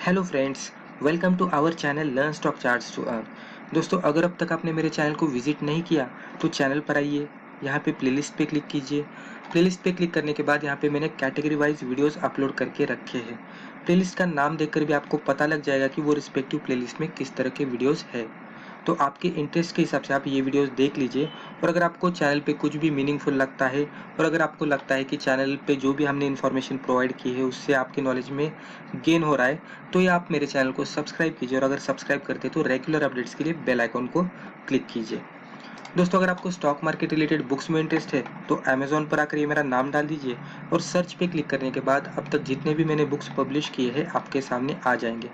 Hello friends, welcome to our channel learn stock charts to earn. दोस्तों, अगर अब तक आपने मेरे चैनल को विजिट नहीं किया तो चैनल पर आइए, यहाँ पे प्लेलिस्ट पे क्लिक कीजिए। प्लेलिस्ट पे क्लिक करने के बाद यहाँ पे मैंने कैटेगरी वाइज वीडियोस अपलोड करके रखे हैं। प्लेलिस्ट का नाम देखकर भी आपको पता लग जाएगा कि वो रिस्पेक्टिव प्लेलिस्ट में किस तरह के वीडियोस है। तो आपके इंटरेस्ट के हिसाब से आप ये वीडियोस देख लीजिए। और अगर आपको चैनल पे कुछ भी मीनिंगफुल लगता है और अगर आपको लगता है कि चैनल पे जो भी हमने इन्फॉर्मेशन प्रोवाइड की है उससे आपके नॉलेज में गेन हो रहा है, तो ये आप मेरे चैनल को सब्सक्राइब कीजिए। और अगर सब्सक्राइब करते तो रेगुलर अपडेट्स के लिए बेल आइकॉन को क्लिक कीजिए। दोस्तों, अगर आपको स्टॉक मार्केट रिलेटेड बुक्स में इंटरेस्ट है तो अमेजोन पर आकर ये मेरा नाम डाल दीजिए और सर्च पे क्लिक करने के बाद अब तक जितने भी मैंने बुक्स पब्लिश किए हैं आपके सामने आ जाएंगे।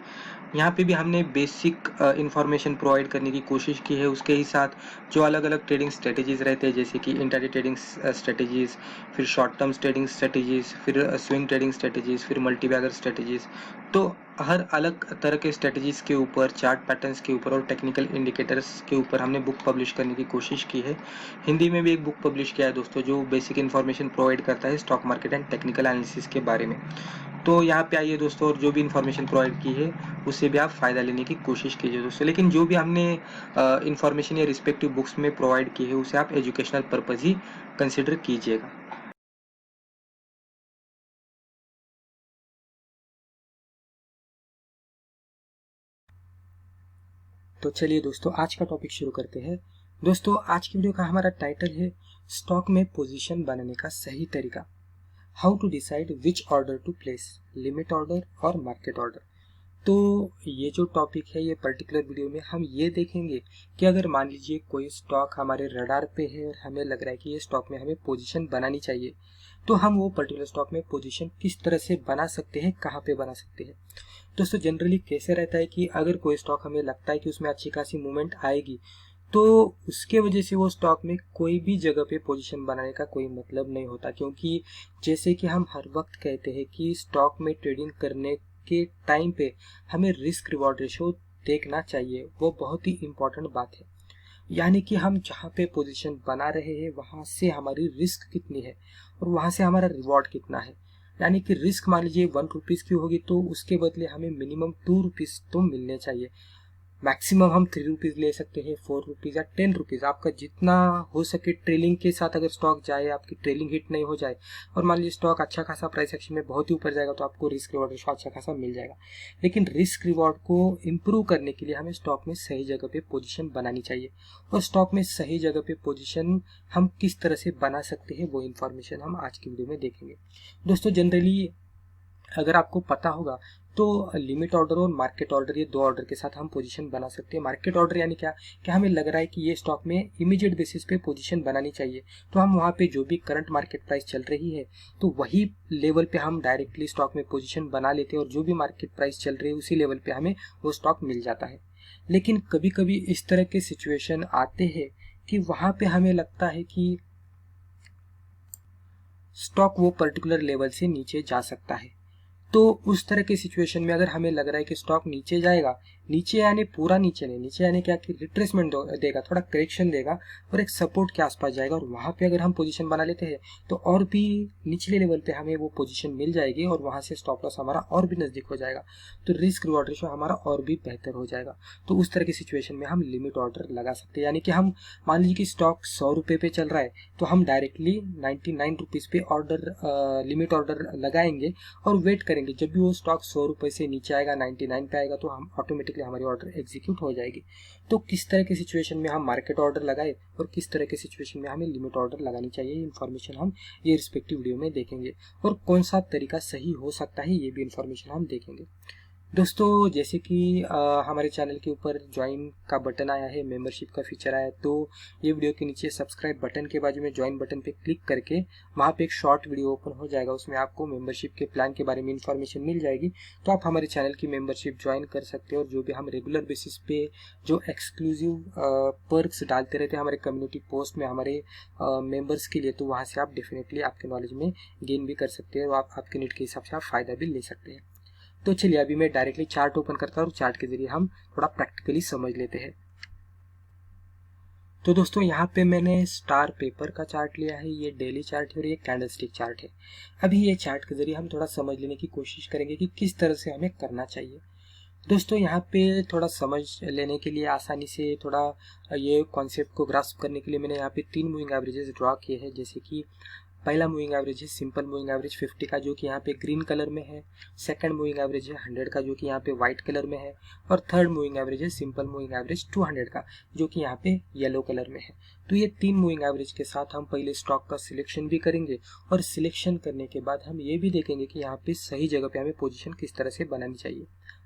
यहाँ पे भी हमने बेसिक इंफॉर्मेशन प्रोवाइड करने की कोशिश की है। उसके ही साथ जो अलग अलग ट्रेडिंग स्ट्रेटेजीज रहते हैं, जैसे कि इंट्राडे ट्रेडिंग स्ट्रेटेजीज, फिर शॉर्ट टर्म ट्रेडिंग स्ट्रेटेजीज, फिर स्विंग ट्रेडिंग स्ट्रेटेजीज, फिर मल्टीबैगर स्ट्रेटेजीज, तो हर अलग तरह के स्ट्रेटेजीज के ऊपर, चार्ट पैटर्न्स के ऊपर और टेक्निकल इंडिकेटर्स के ऊपर हमने बुक पब्लिश करने की कोशिश की है। हिंदी में भी एक बुक पब्लिश किया है दोस्तों, जो बेसिक इन्फॉर्मेशन प्रोवाइड करता है stock market and technical analysis के बारे में। तो यहाँ पे आइए दोस्तों, और जो भी इन्फॉर्मेशन प्रोवाइड की है उससे भी आप फ़ायदा लेने की कोशिश कीजिए दोस्तों। लेकिन जो भी हमने इन्फॉर्मेशन या रिस्पेक्टिव बुक्स में प्रोवाइड की है उसे आप एजुकेशनल पर्पज़ ही कंसिडर कीजिएगा। तो चलिए दोस्तों, आज का टॉपिक शुरू करते हैं। दोस्तों, आज की वीडियो का हमारा टाइटल है स्टॉक में पोजीशन बनाने का सही तरीका। How to decide which order to place, limit order और मार्केट ऑर्डर। तो ये जो टॉपिक है, ये पर्टिकुलर वीडियो में हम ये देखेंगे कि अगर मान लीजिए कोई स्टॉक हमारे रडार पे है और हमें लग रहा है कि ये स्टॉक में हमें पोजीशन बनानी चाहिए, तो हम वो पर्टिकुलर स्टॉक में पोजीशन किस तरह से बना सकते हैं, कहाँ पे बना सकते हैं। दोस्तों, जनरली कैसे रहता है कि अगर कोई स्टॉक हमें लगता है कि उसमें अच्छी खासी मूवमेंट आएगी, तो उसके वजह से वो स्टॉक में कोई भी जगह पे पोजीशन बनाने का कोई मतलब नहीं होता। क्योंकि जैसे कि हम हर वक्त कहते हैं कि स्टॉक में ट्रेडिंग करने के टाइम पे हमें रिस्क रिवॉर्ड रेशो देखना चाहिए। वो बहुत ही इम्पोर्टेंट बात है। यानी कि हम जहाँ पे पोजीशन बना रहे हैं वहाँ से हमारी रिस्क कितनी है और वहाँ से हमारा रिवॉर्ड कितना है। यानी कि रिस्क मान लीजिए 1 रुपीज़ की होगी तो उसके बदले हमें मिनिमम 2 रुपीज़ तो मिलने चाहिए। मैक्सिमम हम 3 रुपीज़ ले सकते हैं, 4 रुपीज़ या 10 रुपीज़, आपका जितना हो सके। ट्रेलिंग के साथ अगर स्टॉक जाए, आपकी ट्रेलिंग हिट नहीं हो जाए और मान लीजिए स्टॉक अच्छा खासा प्राइस एक्शन में बहुत ही ऊपर जाएगा, तो आपको रिस्क रिवॉर्ड रेशो अच्छा खासा मिल जाएगा। लेकिन रिस्क रिवॉर्ड को इम्प्रूव करने के लिए हमें स्टॉक में सही जगह पे पोजीशन बनानी चाहिए। और स्टॉक में सही जगह पे पोजीशन हम किस तरह से बना सकते हैं, वो इन्फॉर्मेशन हम आज की वीडियो में देखेंगे। दोस्तों, जनरली अगर आपको पता होगा तो लिमिट ऑर्डर और मार्केट ऑर्डर, ये दो ऑर्डर के साथ हम पोजीशन बना सकते हैं। मार्केट ऑर्डर यानी क्या, कि हमें लग रहा है कि ये स्टॉक में इमीडिएट बेसिस पे पोजीशन बनानी चाहिए, तो हम वहाँ पे जो भी करंट मार्केट प्राइस चल रही है तो वही लेवल पे हम डायरेक्टली स्टॉक में पोजीशन बना लेते हैं और जो भी मार्केट प्राइस चल रही है उसी लेवल पे हमें वो स्टॉक मिल जाता है। लेकिन कभी कभी इस तरह के सिचुएशन आते हैं कि वहाँ पे हमें लगता है कि स्टॉक वो पर्टिकुलर लेवल से नीचे जा सकता है। तो उस तरह की सिचुएशन में अगर हमें लग रहा है कि स्टॉक नीचे जाएगा, नीचे यानी पूरा नीचे नहीं, नीचे यानी क्या कि रिट्रेसमेंट देगा, थोड़ा करेक्शन देगा और एक सपोर्ट के आसपास जाएगा, और वहां पे अगर हम पोजीशन बना लेते हैं तो और भी निचले लेवल पे हमें वो पोजीशन मिल जाएगी और वहां से स्टॉप लॉस हमारा और भी नजदीक हो जाएगा, तो रिस्क रिवॉर्ड रेशो हमारा और भी बेहतर हो जाएगा। तो उस तरह की सिचुएशन में हम लिमिट ऑर्डर लगा सकते हैं। यानी कि हम मान लीजिए कि स्टॉक 100 रुपये पे चल रहा है तो हम डायरेक्टली 99 रुपीज़ पे ऑर्डर, लिमिट ऑर्डर लगाएंगे और वेट करेंगे। जब भी वो स्टॉक 100 रुपये से नीचे आएगा, 99 पे आएगा, तो हम ऑटोमेटिकली हमारी ऑर्डर एग्जीक्यूट हो जाएगी। तो किस तरह के सिचुएशन में हम मार्केट ऑर्डर लगाए और किस तरह के सिचुएशन में हमें लिमिट ऑर्डर लगानी चाहिए, ये इन्फॉर्मेशन हम ये रिस्पेक्टिव वीडियो में देखेंगे। और कौन सा तरीका सही हो सकता है ये भी इन्फॉर्मेशन हम देखेंगे। दोस्तों, जैसे कि हमारे चैनल के ऊपर ज्वाइन का बटन आया है, मेंबरशिप का फीचर आया है, तो ये वीडियो के नीचे सब्सक्राइब बटन के बाजू में ज्वाइन बटन पे क्लिक करके वहाँ पे एक शॉर्ट वीडियो ओपन हो जाएगा। उसमें आपको मेंबरशिप के प्लान के बारे में इन्फॉर्मेशन मिल जाएगी, तो आप हमारे चैनल की मेंबरशिप ज्वाइन कर सकते हो। और जो भी हम रेगुलर बेसिस पे जो एक्सक्लूसिव पर्क्स डालते रहते हैं हमारे कम्युनिटी पोस्ट में हमारे मेम्बर्स के लिए, तो वहाँ से आप डेफिनेटली आपके नॉलेज में गेन भी कर सकते हैं और आप आपके नीड के हिसाब से आप फ़ायदा भी ले सकते हैं। तो चलिए, अभी मैं डायरेक्टली चार्ट ओपन करता हूँ और चार्ट के जरिए हम थोड़ा प्रैक्टिकली समझ लेते हैं। तो दोस्तों, यहाँ पे मैंने स्टार पेपर का चार्ट लिया है, ये डेली चार्ट है और ये कैंडलस्टिक चार्ट है। अभी ये चार्ट के जरिए हम थोड़ा समझ लेने की कोशिश करेंगे कि किस तरह से हमें करना चाहिए। दोस्तों यहाँ पे थोड़ा समझ लेने के लिए, आसानी से थोड़ा ये कॉन्सेप्ट को ग्रास्प करने के लिए मैंने यहाँ पे 3 मूविंग एवरेजेस ड्रॉ किए हैं। जैसे कि पहला मूविंग एवरेज है सिंपल मूविंग एवरेज 50 का, जो कि यहाँ पे ग्रीन कलर में है। सेकंड मूविंग एवरेज है 100 का, जो कि यहाँ पे व्हाइट कलर में है। और थर्ड मूविंग एवरेज है सिंपल मूविंग एवरेज 200 का, जो कि यहाँ पे येलो कलर में है। तो ये 3 मूविंग एवरेज के साथ हम पहले स्टॉक का सिलेक्शन भी करेंगे, और सिलेक्शन करने के बाद हम ये भी देखेंगे कि यहाँ पे सही जगह पे हमें पोजीशन किस तरह से बनानी चाहिए,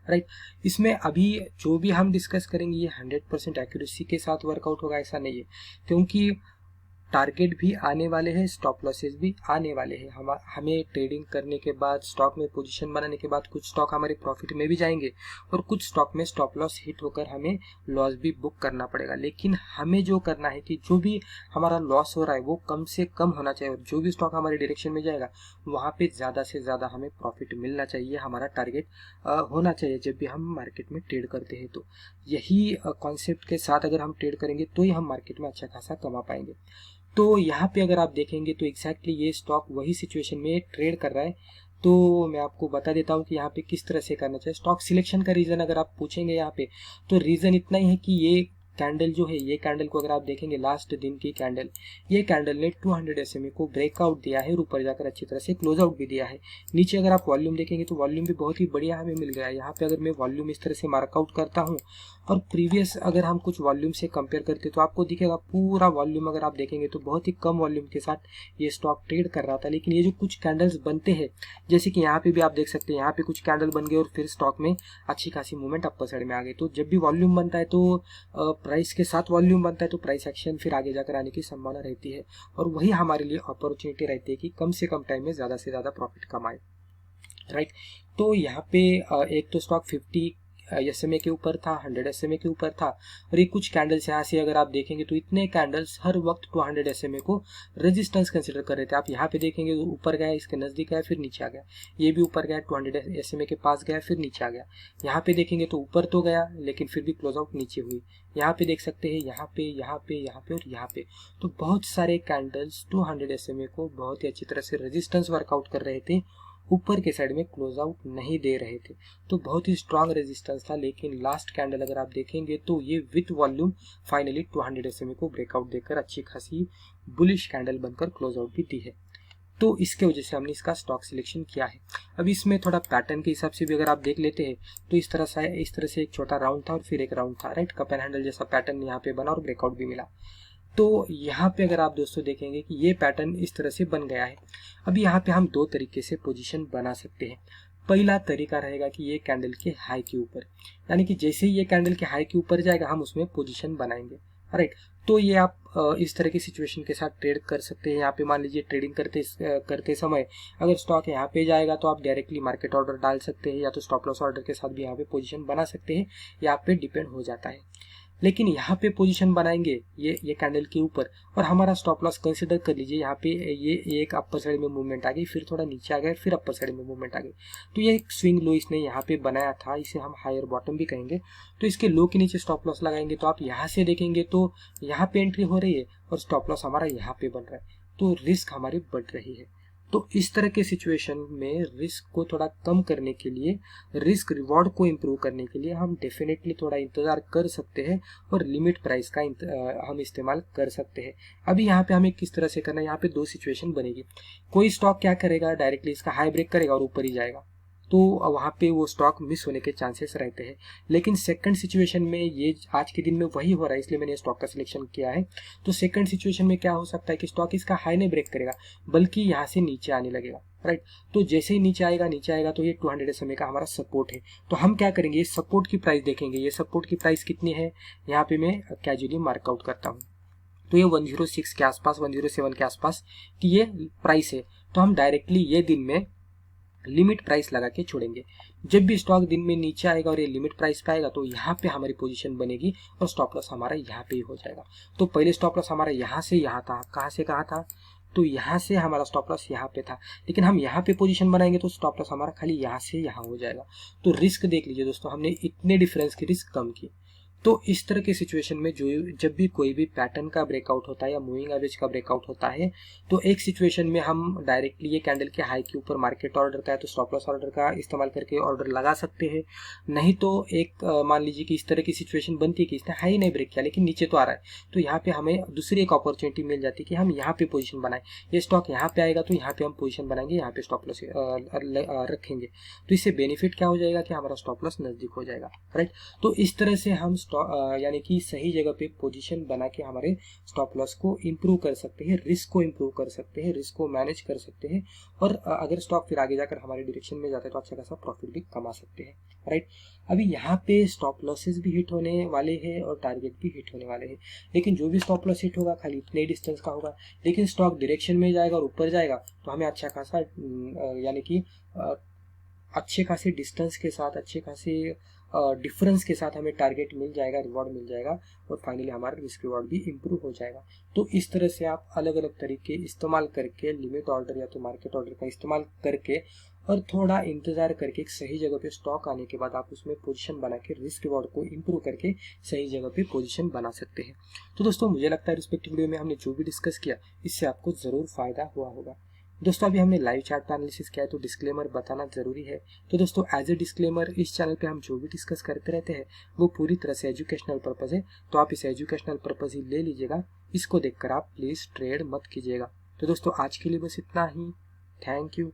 राइट। इसमें अभी जो भी हम डिस्कस करेंगे ये 100% एक्यूरेसी के साथ वर्कआउट होगा ऐसा नहीं है, क्योंकि टारगेट भी आने वाले हैं, स्टॉप लॉसेस भी आने वाले हैं। हमें ट्रेडिंग करने के बाद, स्टॉक में पोजीशन बनाने के बाद कुछ स्टॉक हमारे प्रॉफिट में भी जाएंगे, और कुछ स्टॉक में स्टॉप लॉस हिट होकर हमें लॉस भी बुक करना पड़ेगा। लेकिन हमें जो करना है कि जो भी हमारा लॉस हो रहा है वो कम से कम होना चाहिए, और जो भी स्टॉक हमारे डायरेक्शन में जाएगा वहाँ पे ज़्यादा से ज़्यादा हमें प्रॉफिट मिलना चाहिए, हमारा टारगेट होना चाहिए जब भी हम मार्केट में ट्रेड करते हैं। तो यही कॉन्सेप्ट के साथ अगर हम ट्रेड करेंगे तो ही हम मार्केट में अच्छा खासा कमा पाएंगे। तो यहाँ पे अगर आप देखेंगे तो एग्जैक्टली ये स्टॉक वही सिचुएशन में ट्रेड कर रहा है। तो मैं आपको बता देता हूँ कि यहाँ पे किस तरह से करना चाहिए। स्टॉक सिलेक्शन का रीज़न अगर आप पूछेंगे यहाँ पे, तो रीज़न इतना ही है कि ये कैंडल जो है, ये कैंडल को अगर आप देखेंगे लास्ट दिन की कैंडल, ये कैंडल ने 200 SMA को ब्रेकआउट दिया है और ऊपर जाकर अच्छी तरह से क्लोज आउट भी दिया है। नीचे अगर आप वॉल्यूम देखेंगे तो वॉल्यूम भी बहुत ही बढ़िया हमें मिल गया है। यहाँ पे अगर मैं वॉल्यूम इस तरह से मार्कआउट करता हूँ और प्रीवियस अगर हम कुछ वॉल्यूम से कंपेयर करते तो आपको दिखेगा पूरा वॉल्यूम अगर आप देखेंगे तो बहुत ही कम वॉल्यूम के साथ ये स्टॉक ट्रेड कर रहा था। लेकिन ये जो कुछ कैंडल्स बनते हैं, जैसे कि यहाँ पे भी आप देख सकते हैं, यहाँ पे कुछ कैंडल बन गए और फिर स्टॉक में अच्छी खासी मूवमेंट अपर साइड में आ गई। तो जब भी वॉल्यूम बनता है तो प्राइस के साथ वॉल्यूम बनता है तो प्राइस एक्शन फिर आगे जाकर आने की संभावना रहती है, और वही हमारे लिए अपॉर्चुनिटी रहती है कि कम से कम टाइम में ज़्यादा से ज़्यादा प्रॉफिट कमाए, राइट। तो यहाँ पे एक तो स्टॉक 50 SMA के ऊपर था, 100 SMA के ऊपर था, और ये कुछ कैंडल्स यहाँ से अगर आप देखेंगे तो इतने कैंडल्स हर वक्त 200 SMA को रेजिस्टेंस कंसिडर कर रहे थे। आप यहाँ पे देखेंगे ऊपर गया, इसके नज़दीक गया, फिर नीचे आ गया, ये भी ऊपर गया, 200 SMA के पास गया, फिर नीचे आ गया। यहाँ पे देखेंगे तो ऊपर तो गया लेकिन फिर भी क्लोज आउट नीचे हुई। यहाँ पे देख सकते हैं, यहाँ पे, यहाँ पे, यहाँ पे और यहाँ पे, तो बहुत सारे कैंडल्स 200 SMA को बहुत ही अच्छी तरह से रेजिस्टेंस वर्कआउट कर रहे थे, ऊपर के साइड में क्लोज आउट नहीं दे रहे थे। तो बहुत ही स्ट्रांग रेजिस्टेंस था। लेकिन लास्ट कैंडल अगर आप देखेंगे तो ये विथ वॉल्यूम फाइनली 200 SMA को ब्रेकआउट देकर अच्छी खासी बुलिश कैंडल बनकर क्लोज आउट भी दी है। तो इसके वजह से हमने इसका स्टॉक सिलेक्शन किया है। अब इसमें थोड़ा पैटर्न के हिसाब से भी अगर आप देख लेते हैं तो इस तरह से एक छोटा राउंड था और फिर एक राउंड था, राइट। कप एंड हैंडल जैसा पैटर्न यहाँ पे बना और ब्रेकआउट भी मिला। तो यहाँ पे अगर आप दोस्तों देखेंगे कि ये पैटर्न इस तरह से बन गया है। अब यहाँ पे हम दो तरीके से पोजीशन बना सकते हैं। पहला तरीका रहेगा कि ये कैंडल के हाई के ऊपर, यानी कि जैसे ही ये कैंडल के हाई के ऊपर जाएगा हम उसमें पोजीशन बनाएंगे, राइट। तो ये आप इस तरह की सिचुएशन के साथ ट्रेड कर सकते हैं। यहाँ पे मान लीजिए ट्रेडिंग करते समय अगर स्टॉक यहाँ पे जाएगा तो आप डायरेक्टली मार्केट ऑर्डर डाल सकते हैं, या तो स्टॉप लॉस ऑर्डर के साथ भी यहाँ पे पोजीशन बना सकते हैं, ये आप पे डिपेंड हो जाता है। लेकिन यहाँ पे पोजीशन बनाएंगे ये कैंडल के ऊपर, और हमारा स्टॉप लॉस कंसिडर कर लीजिए यहाँ पे ये एक अपर साइड में मूवमेंट आ गई, फिर थोड़ा नीचे आ गया, फिर अपर साइड में मूवमेंट आ गई। तो ये एक स्विंग लो इसने यहाँ पे बनाया था, इसे हम हायर बॉटम भी कहेंगे। तो इसके लो के नीचे स्टॉप लॉस लगाएंगे तो आप यहाँ से देखेंगे तो यहाँ पे एंट्री हो रही है और स्टॉप लॉस हमारा यहाँ पे बन रहा है, तो रिस्क हमारी बढ़ रही है। तो इस तरह के सिचुएशन में रिस्क को थोड़ा कम करने के लिए, रिस्क रिवॉर्ड को इम्प्रूव करने के लिए हम डेफिनेटली थोड़ा इंतज़ार कर सकते हैं और लिमिट प्राइस का हम इस्तेमाल कर सकते हैं। अभी यहाँ पे हमें किस तरह से करना है, यहाँ पे दो सिचुएशन बनेगी। कोई स्टॉक क्या करेगा, डायरेक्टली इसका हाई ब्रेक करेगा और ऊपर ही जाएगा, तो वहाँ पे वो स्टॉक मिस होने के चांसेस रहते हैं। लेकिन सेकंड सिचुएशन में, ये आज के दिन में वही हो रहा है इसलिए मैंने स्टॉक का सिलेक्शन किया है। तो सेकंड सिचुएशन में क्या हो सकता है कि स्टॉक इसका हाई नहीं ब्रेक करेगा बल्कि यहाँ से नीचे आने लगेगा, राइट। तो जैसे ही नीचे आएगा तो ये 200 SMA का हमारा सपोर्ट है। तो हम क्या करेंगे, ये सपोर्ट की प्राइस देखेंगे। ये सपोर्ट की प्राइस कितनी है, यहाँ पे मैं कैजुअली मार्कआउट करता हूँ। तो ये 106 के आसपास, 107 के आसपास की ये प्राइस है। तो हम डायरेक्टली ये दिन में लिमिट प्राइस लगा के छोड़ेंगे। जब भी स्टॉक दिन में नीचे आएगा और ये लिमिट प्राइस पे आएगा तो यहाँ पे हमारी पोजीशन बनेगी और स्टॉप लॉस हमारा यहाँ पे ही हो जाएगा। तो पहले स्टॉप लॉस हमारा यहाँ से यहाँ था, कहाँ से कहाँ था, तो यहाँ से हमारा स्टॉप लॉस यहाँ पे था। लेकिन हम यहाँ पे पोजीशन बनाएंगे तो स्टॉप लॉस हमारा खाली यहाँ से यहाँ हो जाएगा। तो रिस्क देख लीजिए दोस्तों, हमने इतने डिफरेंस की रिस्क कम की। तो इस तरह के सिचुएशन में जो जब भी कोई भी पैटर्न का ब्रेकआउट होता है या मूविंग एवरेज का ब्रेकआउट होता है, तो एक सिचुएशन में हम डायरेक्टली ये कैंडल के हाई के ऊपर मार्केट ऑर्डर का है तो स्टॉप लॉस ऑर्डर का इस्तेमाल करके ऑर्डर लगा सकते हैं। नहीं तो एक मान लीजिए कि इस तरह की सिचुएशन बनती है कि इसने हाई नहीं ब्रेक किया लेकिन नीचे तो आ रहा है, तो यहाँ पे हमें दूसरी एक अपॉर्चुनिटी मिल जाती है कि हम यहाँ पे पोजीशन बनाएं। ये स्टॉक यहाँ पे आएगा तो यहाँ पे हम पोजीशन बनाएंगे, यहाँ पे स्टॉप लॉस रखेंगे, तो इससे बेनिफिट क्या हो जाएगा कि हमारा स्टॉप लॉस नजदीक हो जाएगा, राइट। तो इस तरह से हम यानी कि सही जगह पे पोजीशन बना के हमारे स्टॉप लॉस को इम्प्रूव कर सकते हैं, रिस्क को इम्प्रूव कर सकते हैं, रिस्क को मैनेज कर सकते हैं, और अगर स्टॉक फिर आगे जाकर हमारे डायरेक्शन में जाता है तो अच्छा खासा प्रॉफिट भी कमा सकते हैं, राइट। अभी यहाँ पे स्टॉप लॉसेस भी हिट होने वाले हैं और टारगेट भी हिट होने वाले हैं, लेकिन जो भी स्टॉप लॉस हिट होगा खाली इतने डिस्टेंस का होगा, लेकिन स्टॉक डायरेक्शन में जाएगा और ऊपर जाएगा तो हमें अच्छा खासा यानी कि अच्छे खासे डिस्टेंस के साथ, अच्छे खासे डिफरेंस के साथ हमें टारगेट मिल जाएगा, रिवॉर्ड मिल जाएगा, और फाइनली हमारा रिस्क रिवॉर्ड भी इम्प्रूव हो जाएगा। तो इस तरह से आप अलग अलग तरीके इस्तेमाल करके, लिमिट ऑर्डर या तो मार्केट ऑर्डर का इस्तेमाल करके और थोड़ा इंतजार करके एक सही जगह पे स्टॉक आने के बाद आप उसमें पोजीशन बना के रिस्क रिवॉर्ड को इम्प्रूव करके सही जगह पे पोजीशन बना सकते हैं। तो दोस्तों मुझे लगता है रिस्पेक्टिव वीडियो में हमने जो भी डिस्कस किया इससे आपको ज़रूर फायदा हुआ होगा। दोस्तों अभी हमने लाइव चार्ट का एनालिसिस किया है तो डिस्क्लेमर बताना जरूरी है। तो दोस्तों एज ए डिस्क्लेमर, इस चैनल पे हम जो भी डिस्कस करते रहते हैं वो पूरी तरह से एजुकेशनल पर्पज़ है, तो आप इसे एजुकेशनल पर्पज़ ही ले लीजिएगा, इसको देखकर आप प्लीज़ ट्रेड मत कीजिएगा। तो दोस्तों आज के लिए बस इतना ही। Thank you.